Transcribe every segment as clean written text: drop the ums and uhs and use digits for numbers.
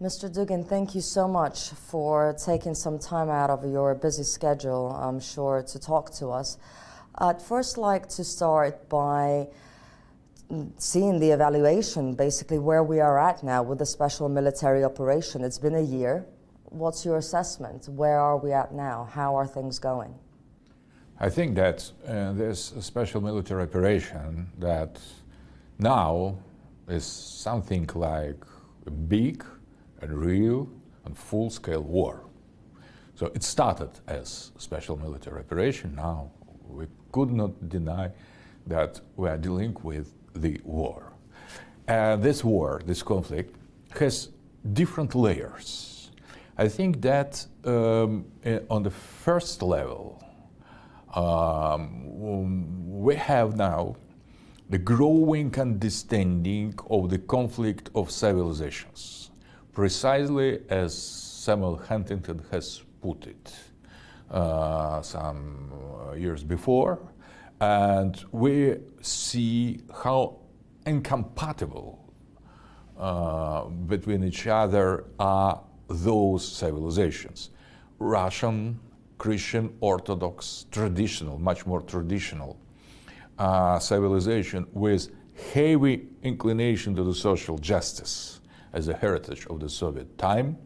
Mr. Dugin, thank you so much for taking some time out of your busy schedule, I'm sure, to talk to us. I'd first like to start by seeing the evaluation, basically where we are at now with the special military operation. It's been a year. What's your assessment? Where are we at now? How are things going? I think that this special military operation that now is something like a big and real and full-scale war. So it started as a special military operation. Now we could not deny that we are dealing with the war. And this war, this conflict, has different layers. I think that on the first level, we have now the growing understanding of the conflict of civilizations, precisely as Samuel Huntington has put it some years before. And we see how incompatible between each other are those civilizations. Russian, Christian Orthodox, traditional, much more traditional civilization with heavy inclination to the social justice as a heritage of the Soviet time,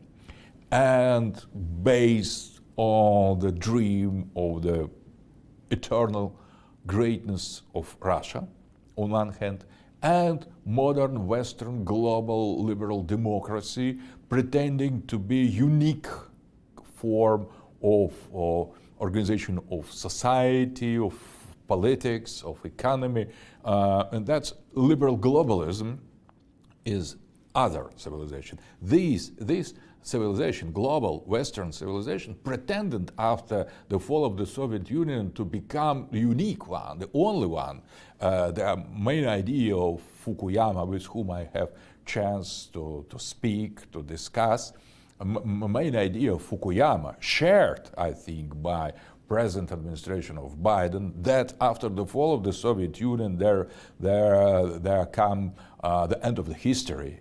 and based on the dream of the eternal greatness of Russia, on one hand, and modern Western global liberal democracy pretending to be unique form of organization of society, of politics, of economy, and that's liberal globalism is other civilization. This civilization, global Western civilization, pretended after the fall of the Soviet Union to become the unique one, the only one. The main idea of Fukuyama, with whom I have chance to speak, to discuss, main idea of Fukuyama, shared, I think, by present administration of Biden, that after the fall of the Soviet Union, there come the end of the history.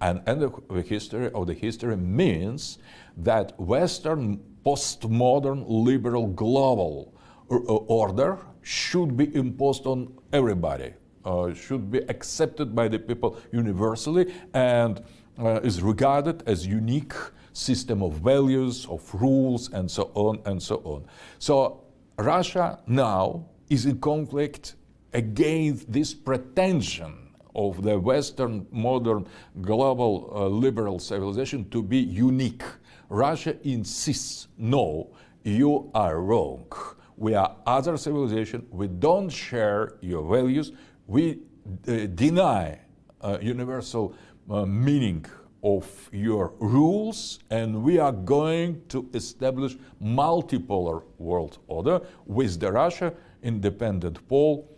And end of the history means that Western postmodern liberal global order should be imposed on everybody, should be accepted by the people universally, and is regarded as unique system of values, of rules, and so on and so on. So Russia now is in conflict against this pretension of the Western modern global liberal civilization to be unique. Russia insists, no, you are wrong. We are other civilization, we don't share your values, we deny universal meaning of your rules, and we are going to establish multipolar world order with the Russia independent pole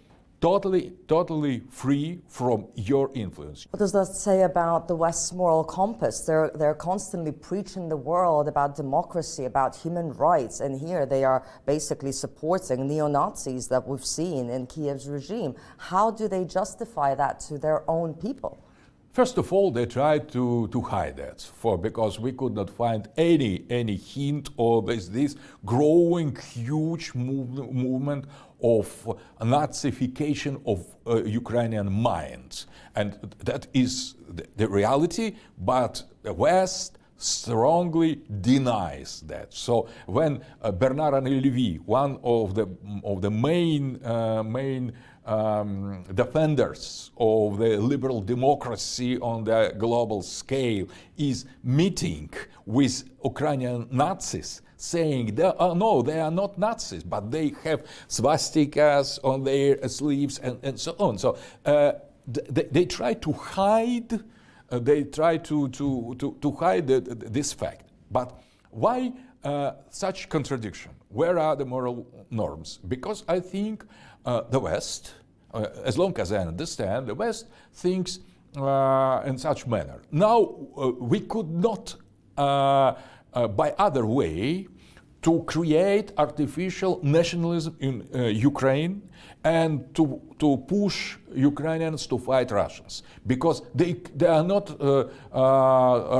totally free from your influence. What does that say about the West's moral compass? They're constantly preaching the world about democracy, about human rights, and here they are basically supporting neo-Nazis that we've seen in Kiev's regime. How do they justify that to their own people? First of all, they tried to hide that, because we could not find any hint of this growing huge movement of Nazification of Ukrainian minds. And that is the reality, but the West strongly denies that. So when Bernard-Henri Lévy, one of the main defenders of the liberal democracy on the global scale, is meeting with Ukrainian Nazis, saying, no, they are not Nazis, but they have swastikas on their sleeves and so on. So they try to hide. This fact. But why such contradiction? Where are the moral norms? Because I think the West, as long as I understand, the West thinks in such manner. Now we could not, by other way, to create artificial nationalism in Ukraine and to push Ukrainians to fight Russians, because they are not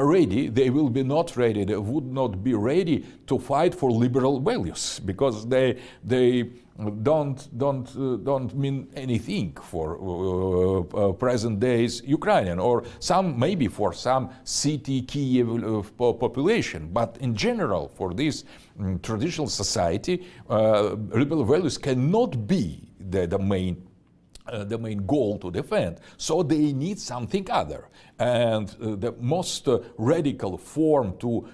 ready, they will be not ready, they would not be ready to fight for liberal values, because they don't mean anything for present days Ukrainian, or some maybe for some city Kiev population, but in general for this traditional society, liberal values cannot be the main goal to defend. So they need something other. And the most radical form to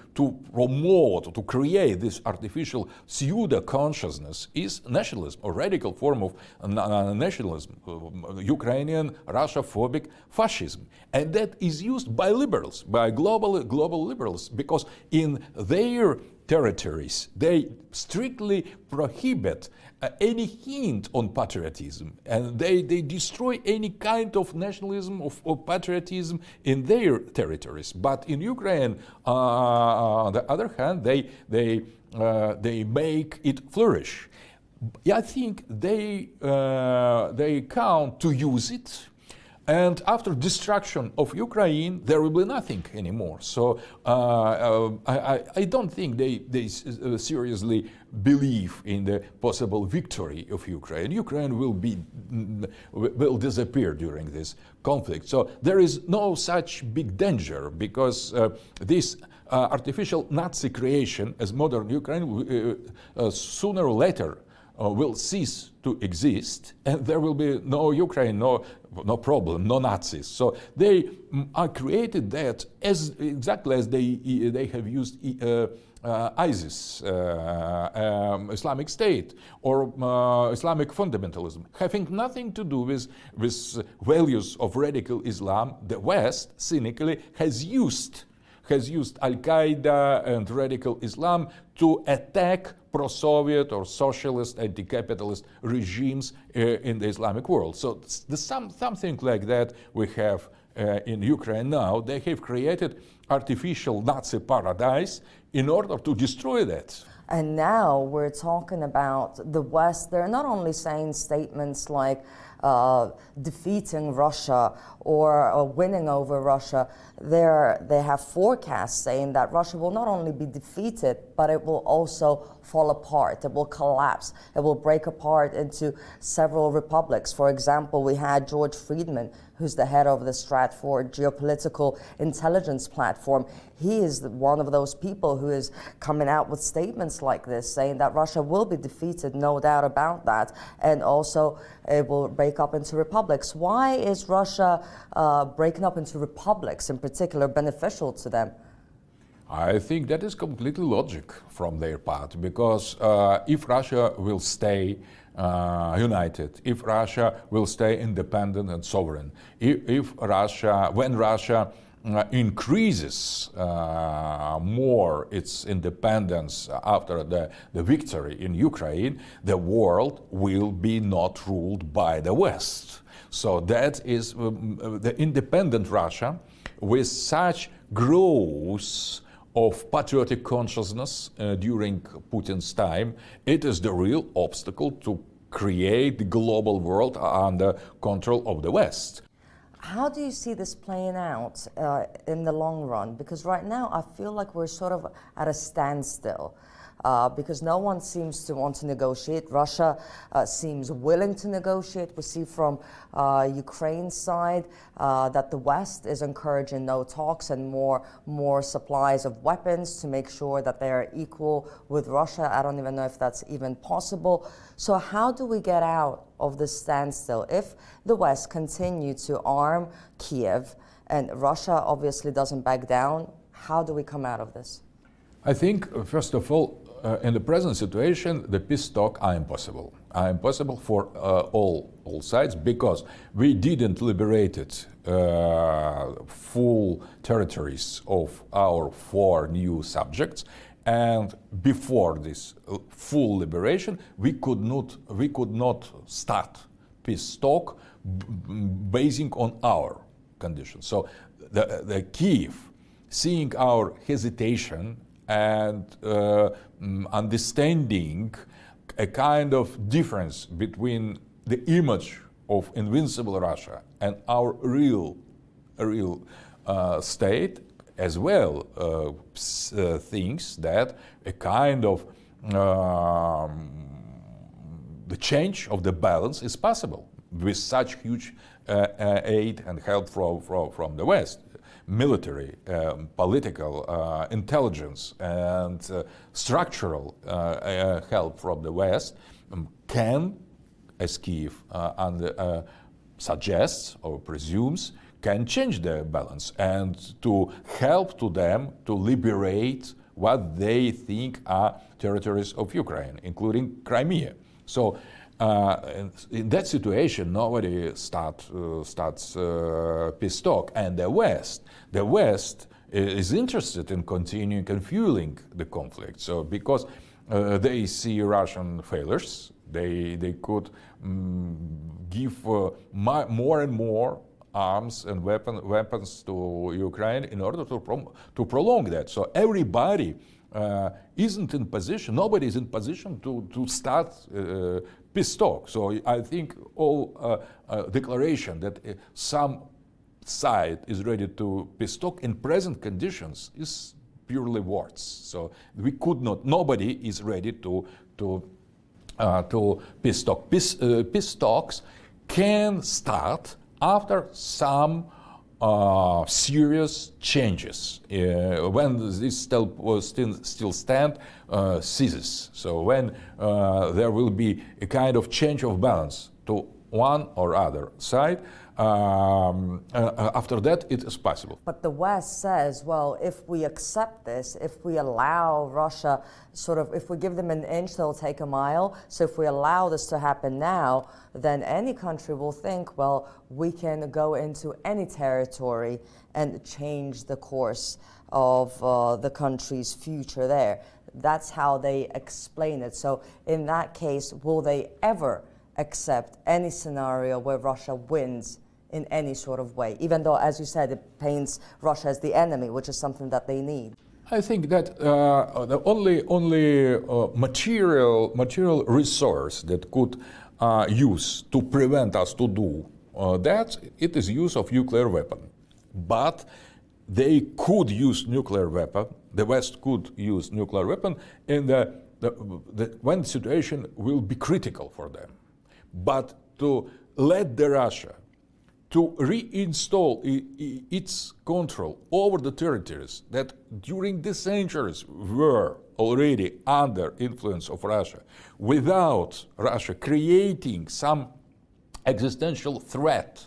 promote, to create this artificial pseudo-consciousness is nationalism, a radical form of nationalism, Ukrainian Russia-phobic fascism. And that is used by liberals, by global liberals, because in their territories they strictly prohibit any hint on patriotism, and they destroy any kind of nationalism of patriotism in their territories. But in Ukraine, on the other hand, they make it flourish. I think they count to use it. And after destruction of Ukraine, there will be nothing anymore. So I don't think they seriously believe in the possible victory of Ukraine. Ukraine will disappear during this conflict. So there is no such big danger, because this artificial Nazi creation as modern Ukraine sooner or later will cease to exist, and there will be no Ukraine, no problem, no Nazis. So they are created that exactly as they have used ISIS, Islamic State, or Islamic fundamentalism, having nothing to do with values of radical Islam. The West cynically has used Al-Qaeda and radical Islam to attack pro-Soviet or socialist, anti-capitalist regimes in the Islamic world. So something like that we have in Ukraine now. They have created artificial Nazi paradise in order to destroy that. And now we're talking about the West. They're not only saying statements like defeating Russia or winning over Russia. They have forecasts saying that Russia will not only be defeated, but it will also fall apart. It will collapse. It will break apart into several republics. For example, we had George Friedman, who's the head of the Stratford Geopolitical Intelligence Platform. He is one of those people who is coming out with statements like this, saying that Russia will be defeated, no doubt about that, and also it will break up into republics. Why is Russia breaking up into republics in particular beneficial to them? I think that is completely logic from their part, because if Russia will stay united, if Russia will stay independent and sovereign, when Russia increases more its independence after the victory in Ukraine, the world will be not ruled by the West. So that is the independent Russia with such growth of patriotic consciousness during Putin's time. It is the real obstacle to create the global world under control of the West. How do you see this playing out in the long run? Because right now I feel like we're sort of at a standstill. Because no one seems to want to negotiate. Russia seems willing to negotiate. We see from Ukraine's side that the West is encouraging no talks and more supplies of weapons to make sure that they are equal with Russia. I don't even know if that's even possible. So how do we get out of this standstill? If the West continue to arm Kiev and Russia obviously doesn't back down, how do we come out of this? I think, first of all, in the present situation, the peace talks are impossible. Are impossible for all sides, because we didn't liberate full territories of our 4 new subjects, and before this full liberation, we could not start peace talk basing on our conditions. So the Kiev, seeing our hesitation, and understanding a kind of difference between the image of invincible Russia and our real state, as well thinks that a kind of the change of the balance is possible with such huge aid and help from the West. Military, political, intelligence, and structural help from the West can, as Kyiv suggests or presumes, can change the balance and to help to them to liberate what they think are territories of Ukraine, including Crimea. So in that situation, nobody starts peace talk, and the West is interested in continuing and fueling the conflict. So because they see Russian failures, they could give more and more arms and weapons to Ukraine in order to prolong that. So everybody isn't in position, nobody is in position to start peace talk. So I think all declaration that some side is ready to peace talk in present conditions is purely words. So we could not, nobody is ready to peace talk. Peace talks can start after some serious changes, when this still stand ceases. So when there will be a kind of change of balance to one or other side, after that it is possible. But the West says, well, if we accept this, if we allow Russia, if we give them an inch, they'll take a mile. So if we allow this to happen now, then any country will think, well, we can go into any territory and change the course of the country's future there. That's how they explain it. So in that case, will they ever accept any scenario where Russia wins in any sort of way, even though, as you said, it paints Russia as the enemy, which is something that they need? I think that the only material resource that could use to prevent us to do that, it is use of nuclear weapon. But they could use nuclear weapon, the West could use nuclear weapon when the situation will be critical for them. But to let the Russia to reinstall its control over the territories that during the centuries were already under influence of Russia, without Russia creating some existential threat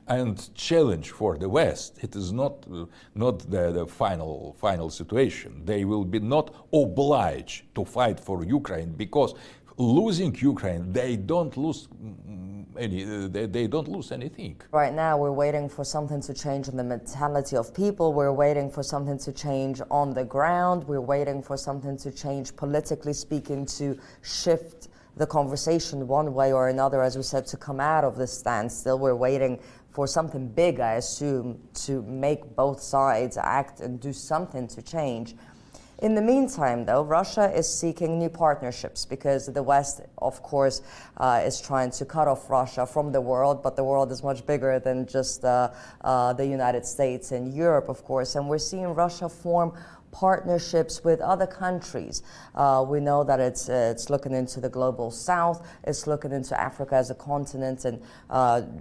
and challenge for the West, it is not the final situation. They will be not obliged to fight for Ukraine, because losing Ukraine, they don't lose anything. Right now, we're waiting for something to change in the mentality of people. We're waiting for something to change on the ground. We're waiting for something to change politically speaking, to shift the conversation one way or another, as we said, to come out of this standstill. We're waiting for something big, I assume, to make both sides act and do something to change. In the meantime, though, Russia is seeking new partnerships, because the West, of course, is trying to cut off Russia from the world, but the world is much bigger than just the United States and Europe, of course, and we're seeing Russia form partnerships with other countries. We know that it's looking into the global south, it's looking into Africa as a continent, and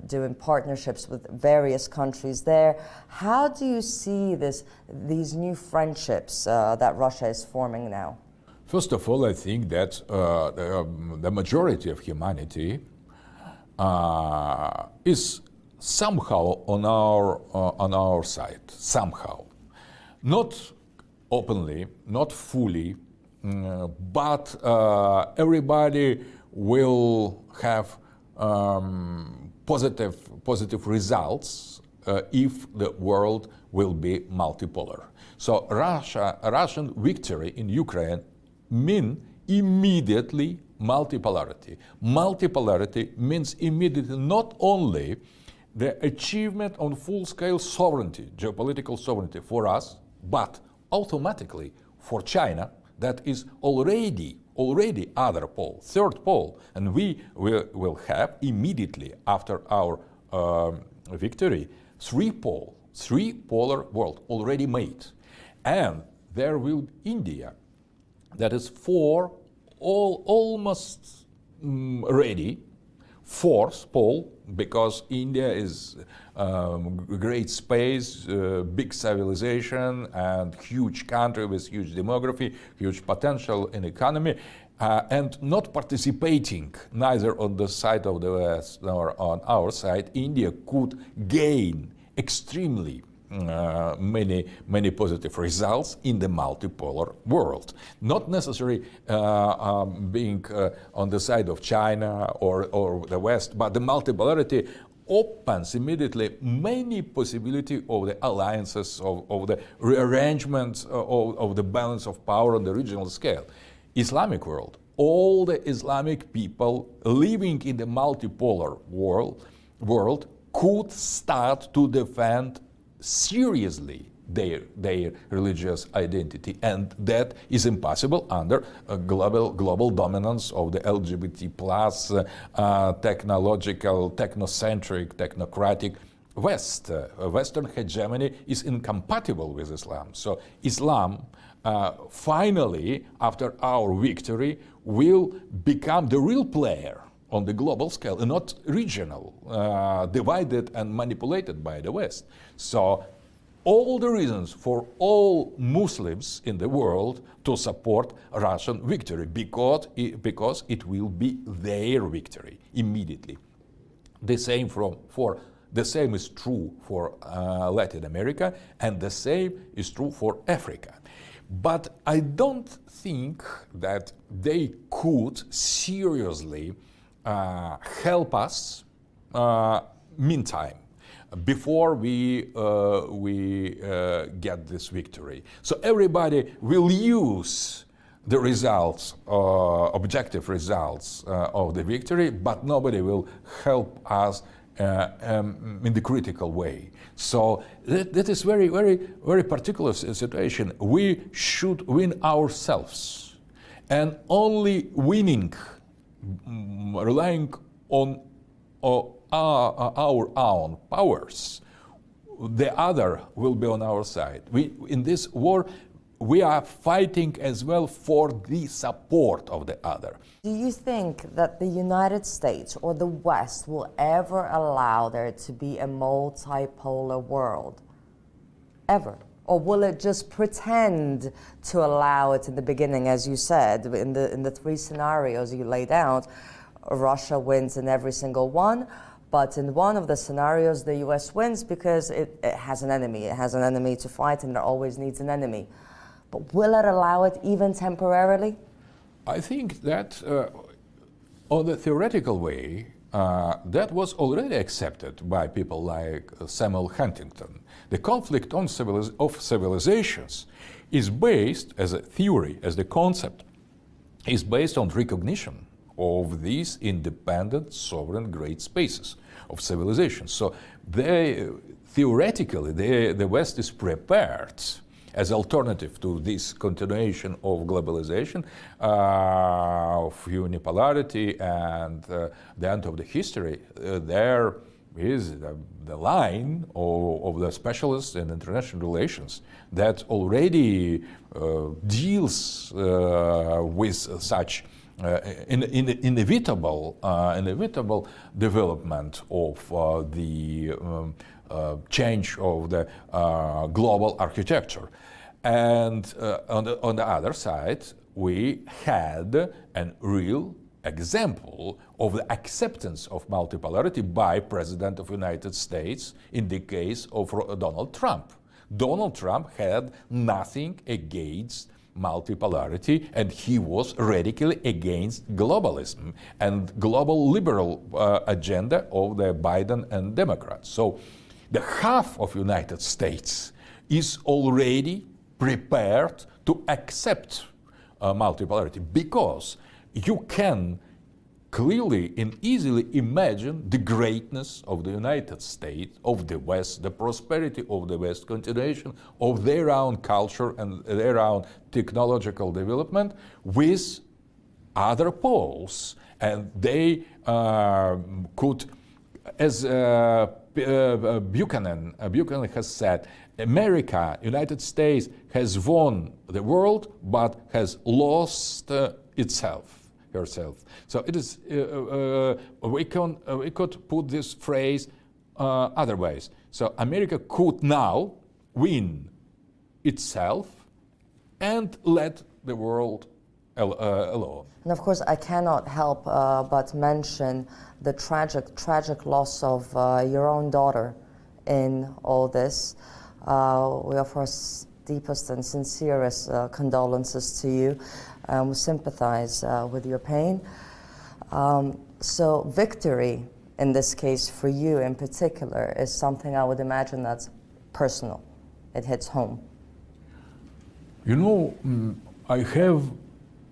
doing partnerships with various countries there. How do you see these new friendships that Russia is forming now? First of all, I think that the majority of humanity is somehow on our side, somehow. Not openly, not fully, but everybody will have positive results if the world will be multipolar. So Russian victory in Ukraine mean immediately multipolarity. Multipolarity means immediately not only the achievement on full-scale sovereignty, geopolitical sovereignty for us, but automatically for China, that is already other pole, third pole, and we will have immediately after our victory three polar world already made, and there will be India, that is almost ready, fourth pole, because India is great space, big civilization, and huge country with huge demography, huge potential in economy, and not participating neither on the side of the West nor on our side, India could gain extremely many positive results in the multipolar world. Not necessarily being on the side of China or the West, but the multipolarity opens immediately many possibilities of the alliances, of the rearrangement of the balance of power on the regional scale. Islamic world, all the Islamic people living in the multipolar world could start to defend seriously their religious identity, and that is impossible under a global dominance of the LGBT plus technological, technocentric, technocratic West. Western hegemony is incompatible with Islam. So Islam finally, after our victory, will become the real player on the global scale, and not regional, divided and manipulated by the West. So all the reasons for all Muslims in the world to support Russian victory, because it will be their victory immediately. The same is true for Latin America, and the same is true for Africa. But I don't think that they could seriously help us meantime, before we get this victory. So everybody will use the results, objective results of the victory, but nobody will help us in the critical way. So that is very particular situation. We should win ourselves, and only winning, relying on our own powers, the other will be on our side. In this war, we are fighting as well for the support of the other. Do you think that the United States or the West will ever allow there to be a multipolar world? Ever? Or will it just pretend to allow it in the beginning, as you said, in the three scenarios you laid out? Russia wins in every single one, but in one of the scenarios the US wins because it has an enemy. It has an enemy to fight, and it always needs an enemy. But will it allow it even temporarily? I think that on the theoretical way, that was already accepted by people like Samuel Huntington. The conflict of civilizations is based, as a theory, as the concept, is based on recognition of these independent, sovereign, great spaces of civilization. So theoretically, the West is prepared as alternative to this continuation of globalization, of unipolarity, and the end of the history. There is the line of the specialists in international relations that already deals with such inevitable development of the change of the global architecture. And on the other side, we had a real example of the acceptance of multipolarity by President of the United States in the case of Donald Trump. Donald Trump had nothing against multipolarity, and he was radically against globalism and global liberal agenda of the Biden and Democrats. So the half of United States is already prepared to accept multipolarity, because you can clearly and easily imagine the greatness of the United States, of the West, the prosperity of the West, continuation of their own culture and their own technological development with other poles. And they could, as Buchanan has said, America, United States, has won the world, but has lost herself. So it is. We could put this phrase other ways. So America could now win itself and let the world alone. And of course, I cannot help but mention the tragic loss of your own daughter in all this. We offer deepest and sincerest condolences to you. We sympathize with your pain. So victory, in this case for you in particular, is something I would imagine that's personal. It hits home. You know, I have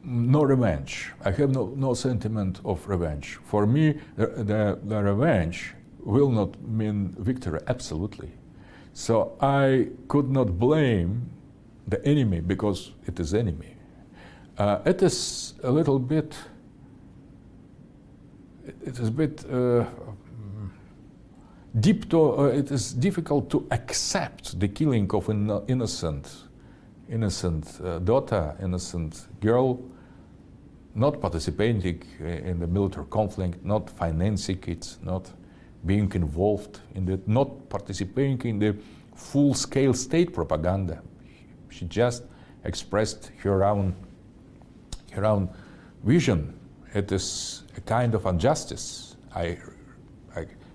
no revenge. I have no sentiment of revenge. For me, the revenge will not mean victory, absolutely. So I could not blame the enemy because it is enemy. It is a little bit. It is a bit deep. It is difficult to accept the killing of an innocent daughter, innocent girl, not participating in the military conflict, not financing it, not being involved in it, not participating in the full-scale state propaganda. She just expressed her own vision. It is a kind of injustice. I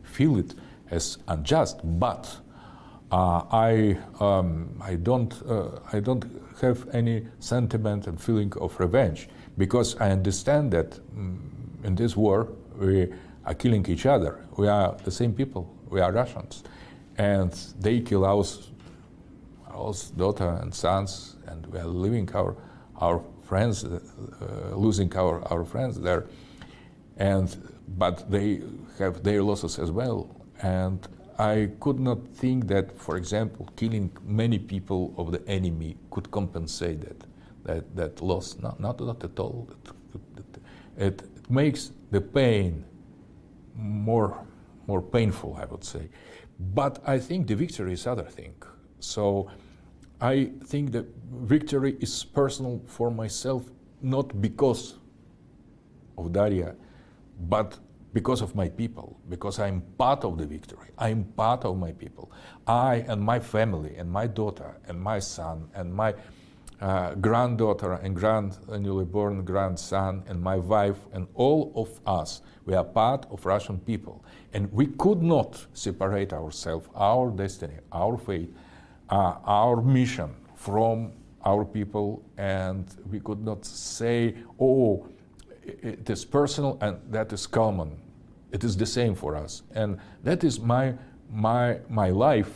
feel it as unjust, but I don't have any sentiment and feeling of revenge, because I understand that in this war we are killing each other. We are the same people. We are Russians, and they kill our daughter and sons, and we are leaving our friends, losing our friends there, but they have their losses as well. And I could not think that, for example, killing many people of the enemy could compensate that loss. Not at all. It makes the pain more painful, I would say. But I think the victory is other thing. So I think that victory is personal for myself, not because of Daria, but because of my people, because I'm part of the victory. I'm part of my people. I and my family and my daughter and my son and my granddaughter and newly born grandson and my wife and all of us, we are part of Russian people. And we could not separate ourselves, our destiny, our fate, our mission from our people, and we could not say, oh, it is personal and that is common. It is the same for us. And that is my life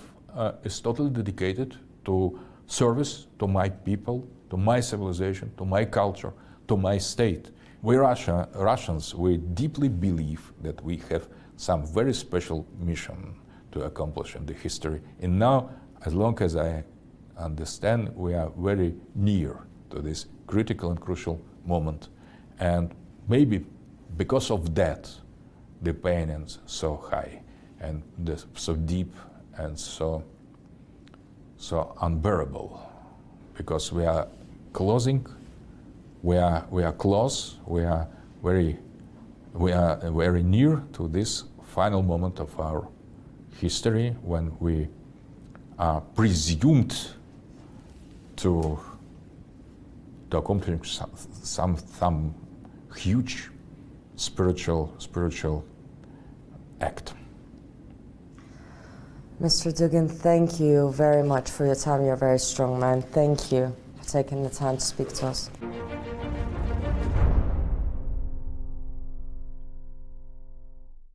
is totally dedicated to service to my people, to my civilization, to my culture, to my state. We Russians, we deeply believe that we have some very special mission to accomplish in the history. And now, as long as I understand, we are very near to this critical and crucial moment. And maybe because of that, the pain is so high and so deep and so unbearable, because we are closing, we are close, we are very near to this final moment of our history when we are presumed to accomplish some huge spiritual act. Mr. Dugin, thank you very much for your time. You're a very strong man. Thank you for taking the time to speak to us.